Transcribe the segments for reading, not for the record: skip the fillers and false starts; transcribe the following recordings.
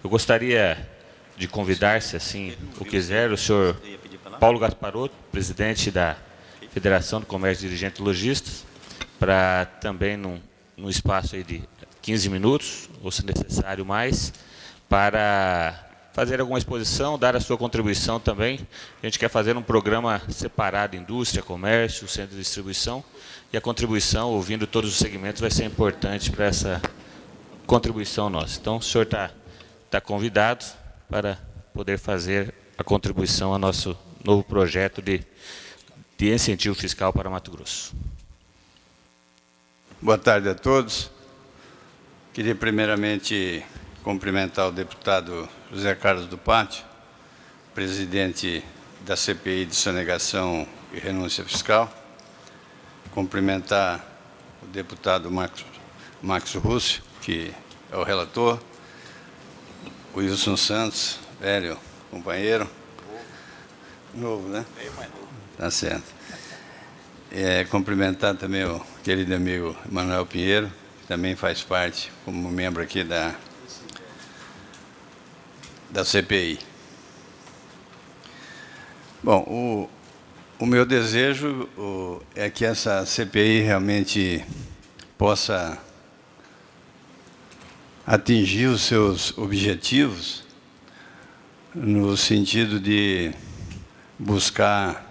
Eu gostaria de convidar, se assim o quiser, o senhor Paulo Gasparotto, presidente da Federação do Comércio Dirigente Lojistas, para também, num espaço aí de 15 minutos, ou se necessário mais, para fazer alguma exposição, dar a sua contribuição também. A gente quer fazer um programa separado, indústria, comércio, centro de distribuição, e a contribuição, ouvindo todos os segmentos, vai ser importante para essa contribuição nossa. Então, o senhor está convidado para poder fazer a contribuição ao nosso novo projeto de incentivo fiscal para Mato Grosso. Boa tarde a todos. Queria primeiramente cumprimentar o deputado José Carlos do Pátio, presidente da CPI de sonegação e renúncia fiscal. Cumprimentar o deputado Max Russo, que é o relator, o Wilson Santos, velho companheiro, novo, né? Tá certo. Cumprimentar também o querido amigo Manuel Pinheiro, que também faz parte como membro aqui da CPI. Bom, o meu desejo é que essa CPI realmente possa atingir os seus objetivos no sentido de buscar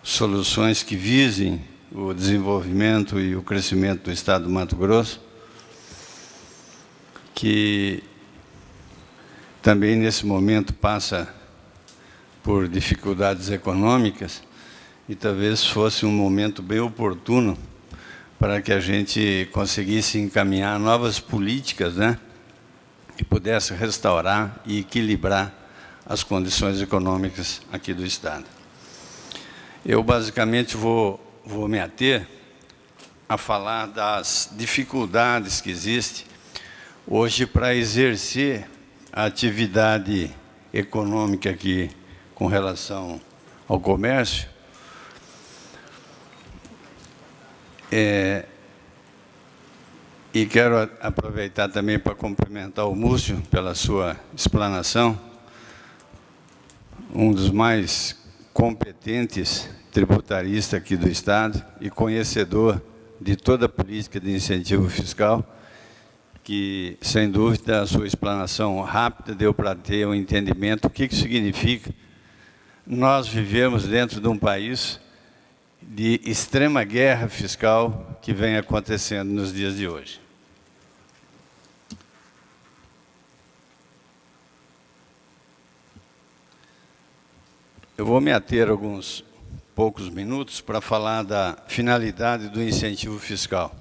soluções que visem o desenvolvimento e o crescimento do Estado do Mato Grosso, que também nesse momento passa por dificuldades econômicas, e talvez fosse um momento bem oportuno para que a gente conseguisse encaminhar novas políticas, né, e pudesse restaurar e equilibrar as condições econômicas aqui do Estado. Eu, basicamente, vou me ater a falar das dificuldades que existem hoje para exercer a atividade econômica aqui com relação ao comércio. E quero aproveitar também para cumprimentar o Múcio pela sua explanação, um dos mais competentes tributaristas aqui do Estado e conhecedor de toda a política de incentivo fiscal, que, sem dúvida, a sua explanação rápida deu para ter um entendimento do que significa nós vivemos dentro de um país de extrema guerra fiscal que vem acontecendo nos dias de hoje. Eu vou me ater alguns poucos minutos para falar da finalidade do incentivo fiscal.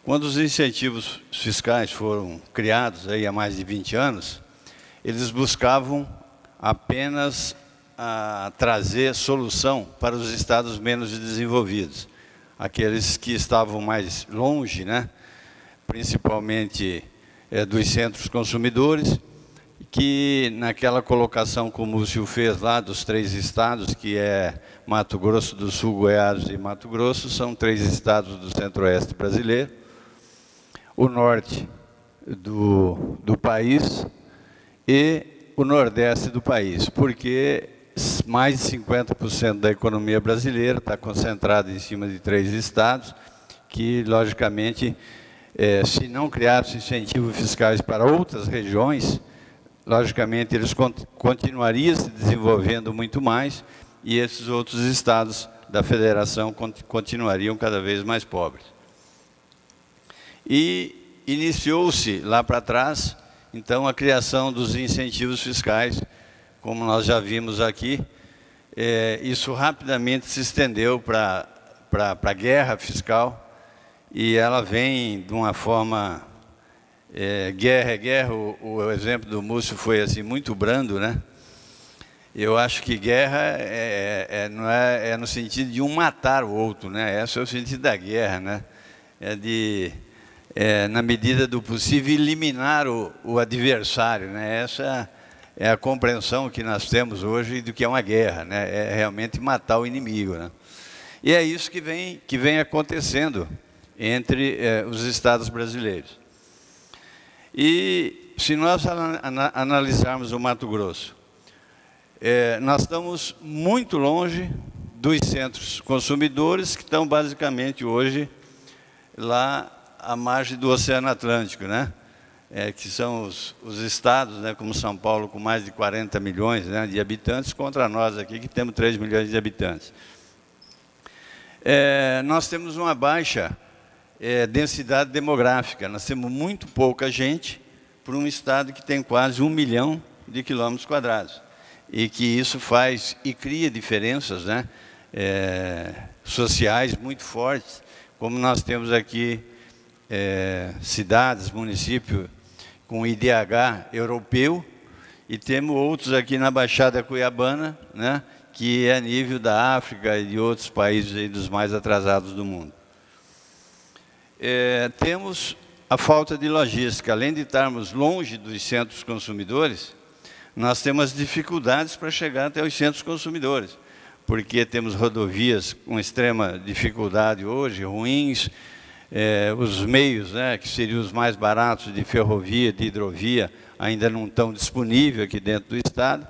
Quando os incentivos fiscais foram criados aí há mais de 20 anos, eles buscavam apenas trazer solução para os estados menos desenvolvidos, aqueles que estavam mais longe, né, principalmente dos centros consumidores, que naquela colocação como o Múcio fez lá dos 3 estados, que é Mato Grosso do Sul, Goiás e Mato Grosso, são 3 estados do centro-oeste brasileiro, o norte do país e o nordeste do país, porque mais de 50% da economia brasileira está concentrada em cima de 3 estados, que, logicamente, se não criassem incentivos fiscais para outras regiões, logicamente, eles continuariam se desenvolvendo muito mais e esses outros estados da federação continuariam cada vez mais pobres. E iniciou-se lá para trás, então, a criação dos incentivos fiscais, como nós já vimos aqui. Isso rapidamente se estendeu para a guerra fiscal e ela vem de uma forma... guerra é guerra, o exemplo do Múcio foi assim, muito brando, né? Eu acho que guerra não é no sentido de um matar o outro, né? Esse é o sentido da guerra, né? Na medida do possível, eliminar o adversário, né? Essa é a compreensão que nós temos hoje do que é uma guerra, né? É realmente matar o inimigo, né? E é isso que vem acontecendo entre os estados brasileiros. E se nós analisarmos o Mato Grosso, nós estamos muito longe dos centros consumidores, que estão basicamente hoje lá à margem do Oceano Atlântico, né? Que são os estados, né, como São Paulo, com mais de 40 milhões, né, de habitantes, contra nós aqui, que temos 3 milhões de habitantes. Nós temos uma baixa densidade demográfica, nós temos muito pouca gente para um estado que tem quase 1 milhão de quilômetros quadrados. E que isso faz e cria diferenças, né, sociais muito fortes, como nós temos aqui cidades, municípios com IDH europeu, e temos outros aqui na Baixada Cuiabana, né, que é a nível da África e de outros países aí dos mais atrasados do mundo. Temos a falta de logística. Além de estarmos longe dos centros consumidores, nós temos dificuldades para chegar até os centros consumidores, porque temos rodovias com extrema dificuldade hoje, ruins, os meios, né, que seriam os mais baratos de ferrovia, de hidrovia, ainda não estão disponíveis aqui dentro do estado,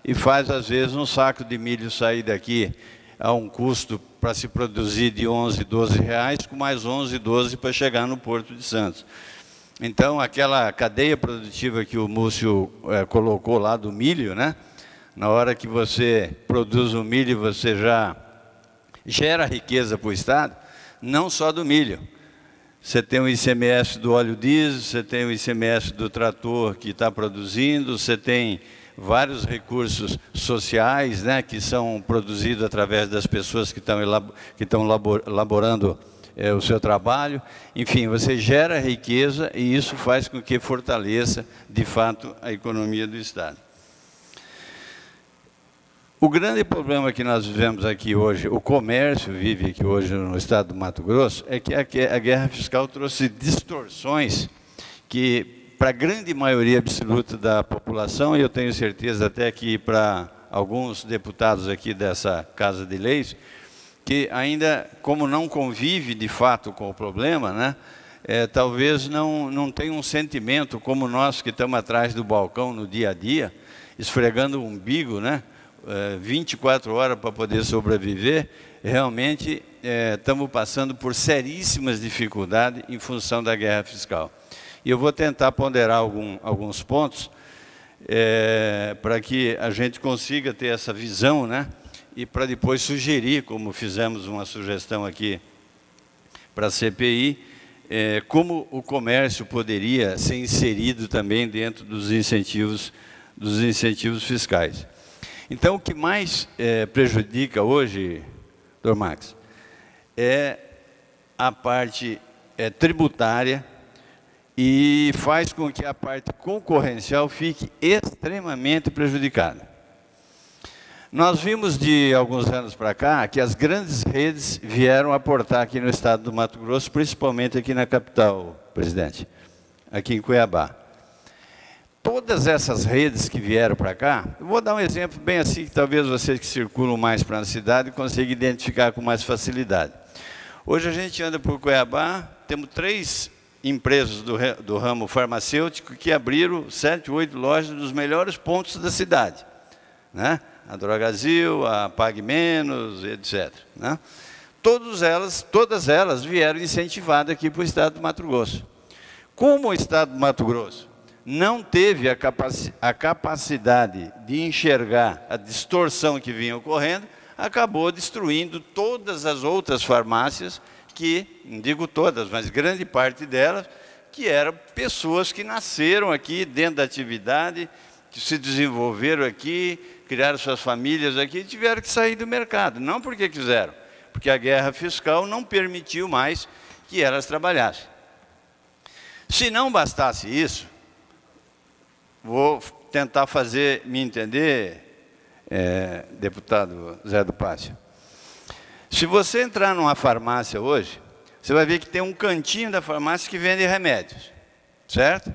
e faz, às vezes, um saco de milho sair daqui a um custo para se produzir de 11, 12 reais, com mais 11, 12 para chegar no Porto de Santos. Então, aquela cadeia produtiva que o Múcio colocou lá do milho, né? Na hora que você produz o milho, você já gera riqueza para o estado, não só do milho. Você tem o ICMS do óleo diesel, você tem o ICMS do trator que está produzindo, você tem vários recursos sociais, né, que são produzidos através das pessoas que estão elaborando o seu trabalho. Enfim, você gera riqueza e isso faz com que fortaleça, de fato, a economia do estado. O grande problema que nós vivemos aqui hoje, o comércio vive aqui hoje no estado do Mato Grosso, é que a guerra fiscal trouxe distorções que, para a grande maioria absoluta da população, e eu tenho certeza até que para alguns deputados aqui dessa Casa de Leis, que ainda, como não convive de fato com o problema, né, talvez não tenha um sentimento como nós que estamos atrás do balcão no dia a dia, esfregando o umbigo, né, 24 horas para poder sobreviver. Realmente estamos passando por seríssimas dificuldades em função da guerra fiscal. E eu vou tentar ponderar alguns pontos para que a gente consiga ter essa visão, né? E para depois sugerir, como fizemos uma sugestão aqui para a CPI, como o comércio poderia ser inserido também dentro dos incentivos fiscais. Então, o que mais prejudica hoje, Dr. Max, é a parte tributária, e faz com que a parte concorrencial fique extremamente prejudicada. Nós vimos de alguns anos para cá que as grandes redes vieram aportar aqui no estado do Mato Grosso, principalmente aqui na capital, presidente, aqui em Cuiabá. Todas essas redes que vieram para cá, eu vou dar um exemplo bem assim, que talvez vocês que circulam mais para a cidade consigam identificar com mais facilidade. Hoje a gente anda por Cuiabá, temos 3 empresas do ramo farmacêutico que abriram 7, 8 lojas nos melhores pontos da cidade, né? A Drogazil, a Pague Menos, etc. Né? Todas elas vieram incentivadas aqui para o estado do Mato Grosso. Como o estado do Mato Grosso não teve a capacidade de enxergar a distorção que vinha ocorrendo, acabou destruindo todas as outras farmácias que, não digo todas, mas grande parte delas, que eram pessoas que nasceram aqui dentro da atividade, que se desenvolveram aqui, criaram suas famílias aqui e tiveram que sair do mercado. Não porque quiseram, porque a guerra fiscal não permitiu mais que elas trabalhassem. Se não bastasse isso, vou tentar me entender, deputado Zé do Pássio. Se você entrar numa farmácia hoje, você vai ver que tem um cantinho da farmácia que vende remédios, certo?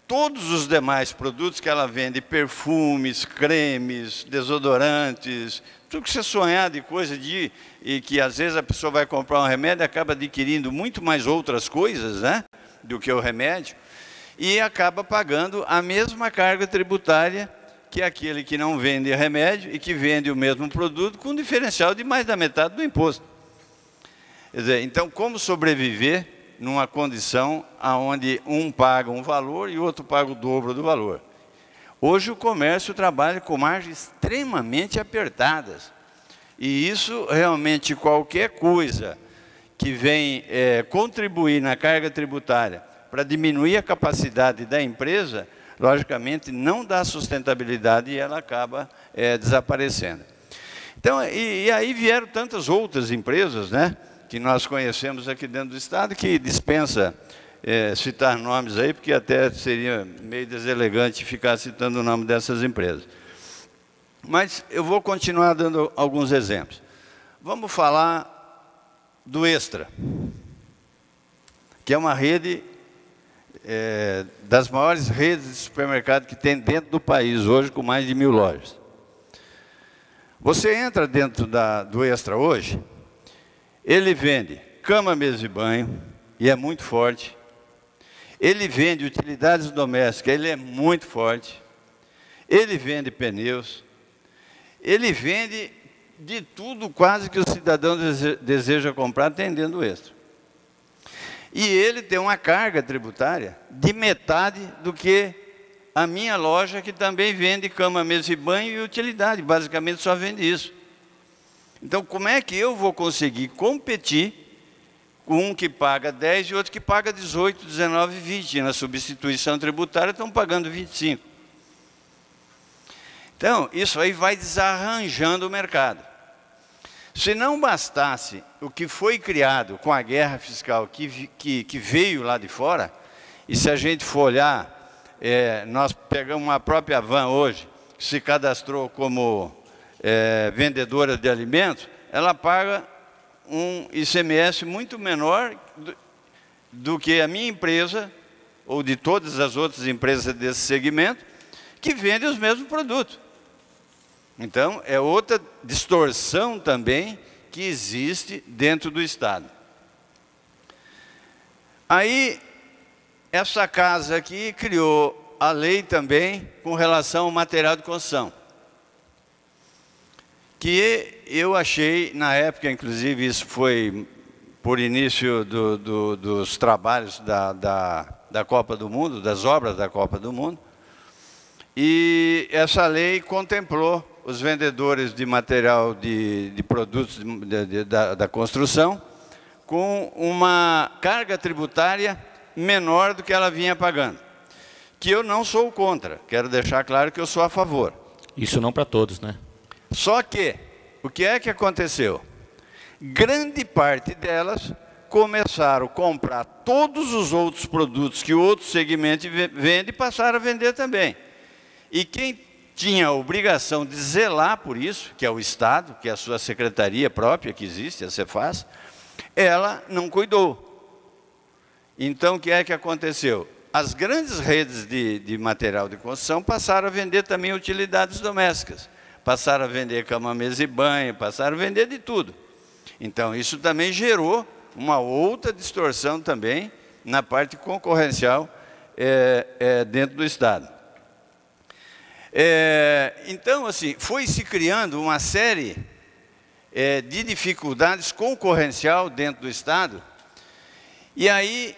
Todos os demais produtos que ela vende, perfumes, cremes, desodorantes, tudo que você sonhar de coisa e que às vezes a pessoa vai comprar um remédio e acaba adquirindo muito mais outras coisas, né, do que o remédio. e acaba pagando a mesma carga tributária que aquele que não vende remédio e que vende o mesmo produto com um diferencial de mais da metade do imposto. Quer dizer, então, como sobreviver numa condição onde um paga um valor e o outro paga o dobro do valor? Hoje o comércio trabalha com margens extremamente apertadas. E isso, realmente, qualquer coisa que vem contribuir na carga tributária para diminuir a capacidade da empresa, logicamente, não dá sustentabilidade e ela acaba desaparecendo. Então, e aí vieram tantas outras empresas, né, que nós conhecemos aqui dentro do Estado, que dispensa citar nomes aí, porque até seria meio deselegante ficar citando o nome dessas empresas. Mas eu vou continuar dando alguns exemplos. Vamos falar do Extra, que é uma rede das maiores redes de supermercado que tem dentro do país hoje, com mais de 1000 lojas. Você entra dentro do Extra hoje, ele vende cama, mesa e banho, e é muito forte. Ele vende utilidades domésticas, ele é muito forte. Ele vende pneus. Ele vende de tudo quase que o cidadão deseja comprar, tem dentro do Extra. E ele tem uma carga tributária de metade do que a minha loja, que também vende cama, mesa e banho e utilidade. Basicamente só vende isso. Então, como é que eu vou conseguir competir com um que paga 10 e outro que paga 18, 19, 20? E na substituição tributária estão pagando 25. Então, isso aí vai desarranjando o mercado. Se não bastasse o que foi criado com a guerra fiscal que veio lá de fora, e se a gente for olhar, nós pegamos uma própria van hoje, que se cadastrou como vendedora de alimentos, ela paga um ICMS muito menor do que a minha empresa, ou de todas as outras empresas desse segmento, que vendem os mesmos produtos. Então, é outra distorção também que existe dentro do Estado. Aí, essa casa aqui criou a lei também com relação ao material de construção, que eu achei, na época, inclusive, isso foi por início dos trabalhos da Copa do Mundo, das obras da Copa do Mundo, e essa lei contemplou os vendedores de material de produtos da construção com uma carga tributária menor do que ela vinha pagando. Que eu não sou contra, quero deixar claro que eu sou a favor. Isso não para todos, né? Só que, o que é que aconteceu? Grande parte delas começaram a comprar todos os outros produtos que o outro segmento vende e passaram a vender também. E quem tinha a obrigação de zelar por isso, que é o Estado, que é a sua secretaria própria que existe, a Cefaz, ela não cuidou. Então, o que é que aconteceu? As grandes redes de material de construção passaram a vender também utilidades domésticas, passaram a vender cama, mesa e banho, passaram a vender de tudo. Então, isso também gerou uma outra distorção também na parte concorrencial dentro do Estado. Então, assim, foi se criando uma série de dificuldades concorrencial dentro do Estado. E aí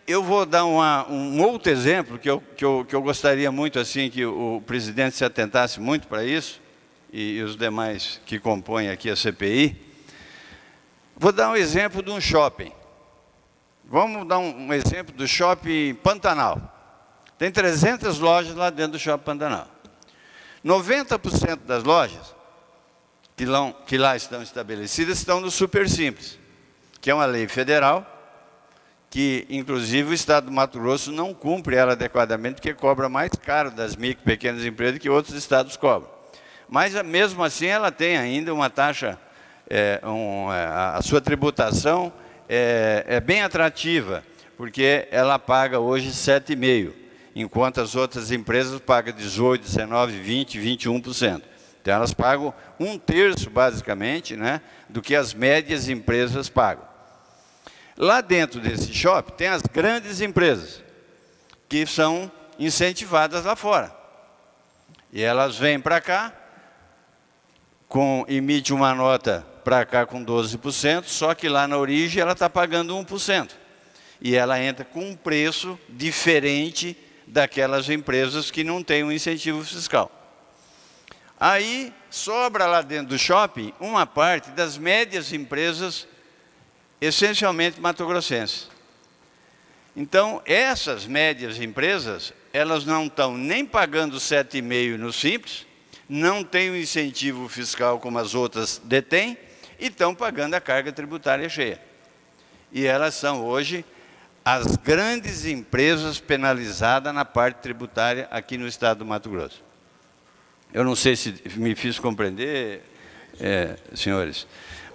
eu vou dar um outro exemplo que eu gostaria muito assim que o presidente se atentasse muito para isso, e os demais que compõem aqui a CPI. Vou dar um exemplo de um shopping. Vamos dar um exemplo do shopping Pantanal. Tem 300 lojas lá dentro do shopping Pantanal. 90% das lojas que lá estão estabelecidas estão no Super Simples, que é uma lei federal, que inclusive o Estado do Mato Grosso não cumpre ela adequadamente, porque cobra mais caro das micro e pequenas empresas que outros estados cobram. Mas mesmo assim ela tem ainda uma taxa, a sua tributação é bem atrativa, porque ela paga hoje 7,5%. Enquanto as outras empresas pagam 18%, 19%, 20%, 21%. Então, elas pagam 1/3, basicamente, né, do que as médias empresas pagam. Lá dentro desse shopping tem as grandes empresas, que são incentivadas lá fora. E elas vêm para cá, emite uma nota para cá com 12%, só que lá na origem ela está pagando 1%. E ela entra com um preço diferente daquelas empresas que não têm um incentivo fiscal. Aí sobra lá dentro do shopping uma parte das médias empresas, essencialmente mato-grossenses. Então, essas médias empresas, elas não estão nem pagando 7,5% no Simples, não têm o incentivo fiscal como as outras detêm, e estão pagando a carga tributária cheia. E elas são hoje as grandes empresas penalizadas na parte tributária aqui no estado do Mato Grosso. Eu não sei se me fiz compreender, senhores,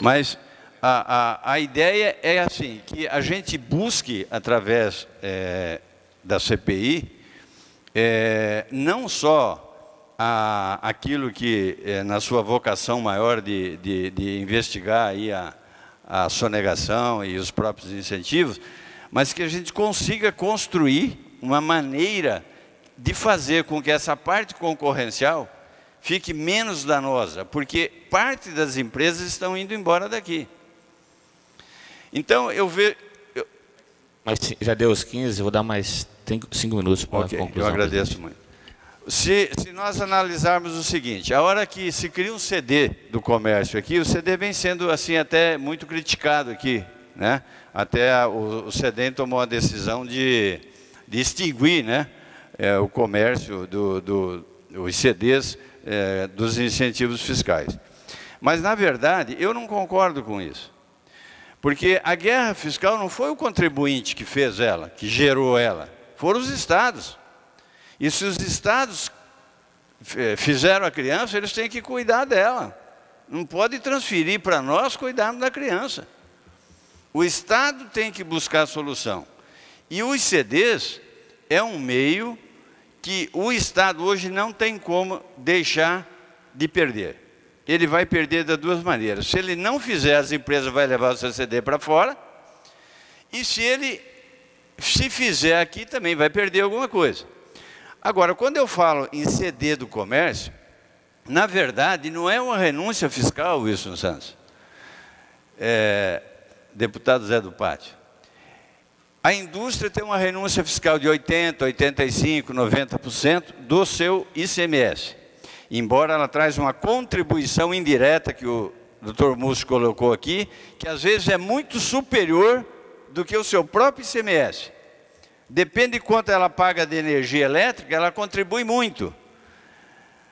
mas a ideia é assim, que a gente busque, através da CPI, não só aquilo que, na sua vocação maior de investigar aí a sonegação e os próprios incentivos, mas que a gente consiga construir uma maneira de fazer com que essa parte concorrencial fique menos danosa, porque parte das empresas estão indo embora daqui. Então, eu vejo... Mas já deu os 15, eu vou dar mais 5 minutos para a conclusão. Eu agradeço muito. Se nós analisarmos o seguinte, a hora que se cria um CD do comércio aqui, o CD vem sendo assim até muito criticado aqui, né? Até o CEDEM tomou a decisão de extinguir, né, o comércio os CDs dos incentivos fiscais. Mas, na verdade, eu não concordo com isso. Porque a guerra fiscal não foi o contribuinte que fez ela, que gerou ela, foram os estados. E se os estados fizeram a criança, eles têm que cuidar dela. Não pode transferir para nós cuidarmos da criança. O Estado tem que buscar a solução. E os CDs é um meio que o Estado hoje não tem como deixar de perder. Ele vai perder das duas maneiras. Se ele não fizer, as empresas vão levar o seu CD para fora. E se fizer aqui, também vai perder alguma coisa. Agora, quando eu falo em CD do comércio, na verdade, não é uma renúncia fiscal, Wilson Santos. Deputado Zé do Pátio. A indústria tem uma renúncia fiscal de 80%, 85%, 90% do seu ICMS. Embora ela traz uma contribuição indireta, que o Dr. Múcio colocou aqui, que às vezes é muito superior do que o seu próprio ICMS. Depende de quanto ela paga de energia elétrica, ela contribui muito.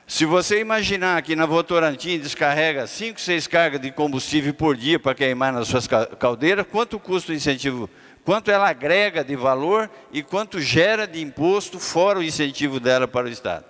Se você imaginar que na Votorantim descarrega 5, 6 cargas de combustível por dia para queimar nas suas caldeiras, quanto custa o incentivo? Quanto ela agrega de valor e quanto gera de imposto fora o incentivo dela para o Estado.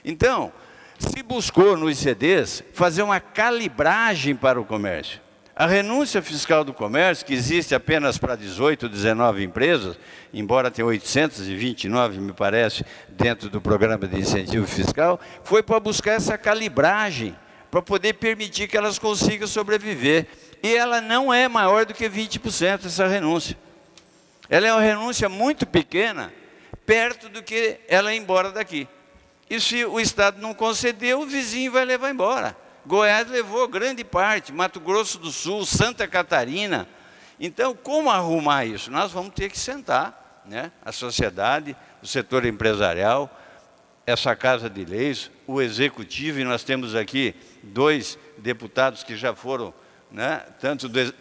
Então, se buscou nos CDs fazer uma calibragem para o comércio. A renúncia fiscal do comércio, que existe apenas para 18, 19 empresas, embora tenha 829, me parece, dentro do programa de incentivo fiscal, foi para buscar essa calibragem, para poder permitir que elas consigam sobreviver. E ela não é maior do que 20% essa renúncia. Ela é uma renúncia muito pequena, perto do que ela ir embora daqui. E se o Estado não conceder, o vizinho vai levar embora. Goiás levou grande parte, Mato Grosso do Sul, Santa Catarina. Então, como arrumar isso? Nós vamos ter que sentar, né? A sociedade, o setor empresarial, essa Casa de Leis, o Executivo, e nós temos aqui 2 deputados que já foram, né?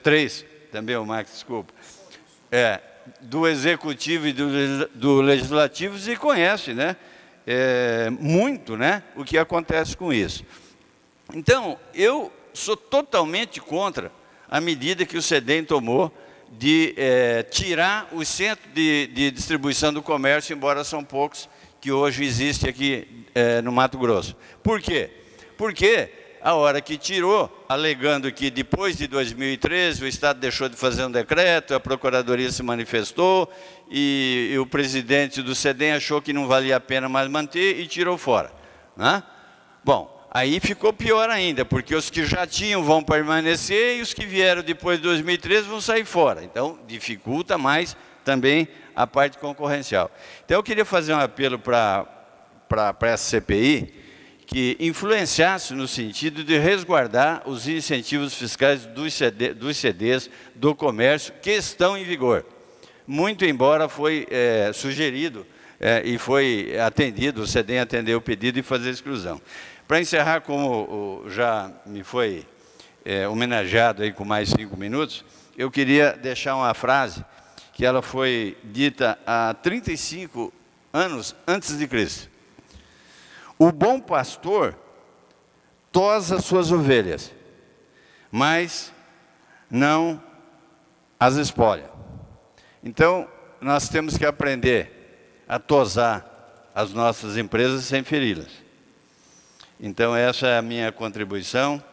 3, também o Max, desculpa, do Executivo e do Legislativo, e conhece, né? Muito, né? O que acontece com isso. Então, eu sou totalmente contra a medida que o CEDEM tomou de tirar o centro de distribuição do comércio, embora são poucos que hoje existem aqui no Mato Grosso. Por quê? Porque a hora que tirou, alegando que depois de 2013 o Estado deixou de fazer um decreto, a Procuradoria se manifestou e o presidente do CEDEM achou que não valia a pena mais manter e tirou fora, né? Bom, Aí ficou pior ainda, porque os que já tinham vão permanecer e os que vieram depois de 2013 vão sair fora. Então, dificulta mais também a parte concorrencial. Então, eu queria fazer um apelo para essa CPI, que influenciasse no sentido de resguardar os incentivos fiscais dos CDs do comércio que estão em vigor. Muito embora foi sugerido e foi atendido, o CEDEM atendeu o pedido de fazer exclusão. Para encerrar, como já me foi homenageado aí com mais 5 minutos, eu queria deixar uma frase que ela foi dita há 35 anos antes de Cristo. O bom pastor tosa suas ovelhas, mas não as espolha. Então, nós temos que aprender a tosar as nossas empresas sem feri-las. Então, essa é a minha contribuição.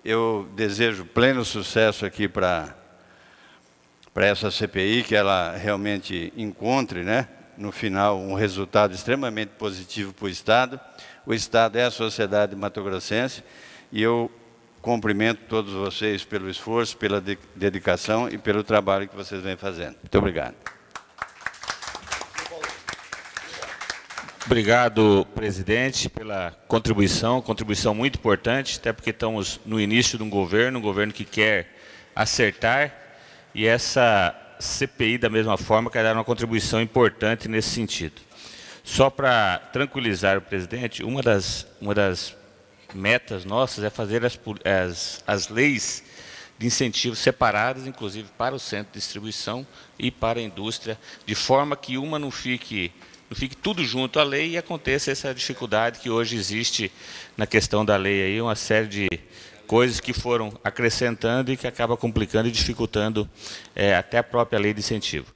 Eu desejo pleno sucesso aqui para essa CPI, que ela realmente encontre, né, no final, um resultado extremamente positivo para o Estado. O Estado é a sociedade mato-grossense e eu cumprimento todos vocês pelo esforço, pela dedicação e pelo trabalho que vocês vêm fazendo. Muito obrigado. Obrigado, presidente, pela contribuição muito importante, até porque estamos no início de um governo que quer acertar, e essa CPI, da mesma forma, quer dar uma contribuição importante nesse sentido. Só para tranquilizar o presidente, uma das metas nossas é fazer as leis de incentivos separadas, inclusive para o centro de distribuição e para a indústria, de forma que uma não fique tudo junto à lei e aconteça essa dificuldade que hoje existe na questão da lei, aí, uma série de coisas que foram acrescentando e que acaba complicando e dificultando até a própria lei de incentivo.